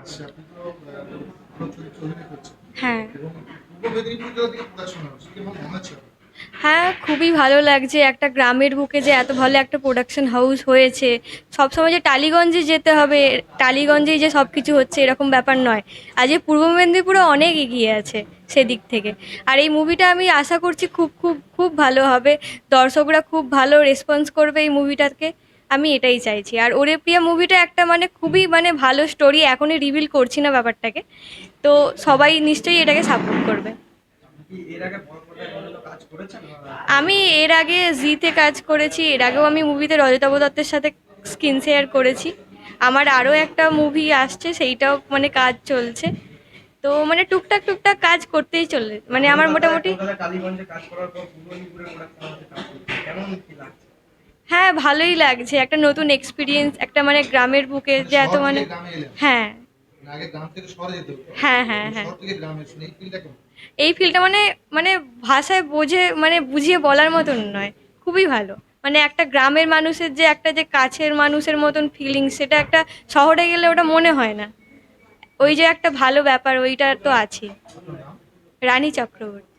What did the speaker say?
আসছে, আপনি তো ভালো চরিত্রে অভিনয় করছেন হ্যাঁ। এবং পূর্ব মেদিনীপুর জেলা থেকে প্রোডাকশন হচ্ছে, কেমন মনে হচ্ছে আপনার? হ্যাঁ, খুবই ভালো লাগছে একটা গ্রামের বুকে যে এত ভালো একটা প্রোডাকশন হাউস হয়েছে। সবসময় যে টালিগঞ্জে যেতে হবে, টালিগঞ্জেই যে সব কিছু হচ্ছে এরকম ব্যাপার নয়। আজ এই পূর্ব মেদিনীপুরে অনেক এগিয়ে আছে সেদিক থেকে। আর এই মুভিটা আমি আশা করছি খুব খুব খুব ভালো হবে। দর্শকরা খুব ভালো রেসপন্স করবে এই মুভিটাকে। আমি এটাই চাইছি। আর ওরে প্রিয়া মুভিটা একটা মানে খুবই মানে ভালো স্টোরি, এখনই রিভিল করছি না ব্যাপারটাকে। তো সবাই নিশ্চয়ই এটাকে সাপোর্ট করবে। কি এর আগে পর্দায় কোনো কাজ করেছেন আমি এর আগে জিতে কাজ করেছি, এর আগেও আমি মুভিতে রজতাভ দত্তের সাথে স্ক্রিন শেয়ার করেছি। আমার আরও একটা মুভি আসছে, সেইটাও মানে কাজ চলছে। তো মানে টুকটাক টুকটাক কাজ করতেই চলে, মানে আমার মোটামুটি। কলকাতায় টালিগঞ্জে কাজ করার পর পূর্ব মেদিনীপুরে প্রোডাকশন হাউসে কাজ করছেন, কেমন কি লাগছে? হ্যাঁ, ভালোই লাগছে, একটা নতুন এক্সপিরিয়েন্স, একটা মানে গ্রামের বুকে মানে যে এত শহর মানে। থেকে গ্রামে এলেন, হ্যাঁ মানে আগে গ্রাম থেকে শহরে যেতে হতো, হ্যাঁ হ্যাঁ এখন হ্যাঁ। শহর থেকে গ্রামে এসেছেন, এই ফিলটা কেমন? এই ফিলটা মানে মানে ভাষায় বোঝে মানে বুঝিয়ে বলার মতন নয়। খুবই ভালো। মানে একটা গ্রামের মানুষের যে একটা যে কাছের মানুষের মতন ফিলিংস, সেটা একটা শহরে গেলে ওটা মনে হয় না। ওই যে একটা ভালো ব্যাপার ওইটা তো আছেই। আপনার নাম? রানী চক্রবর্তী।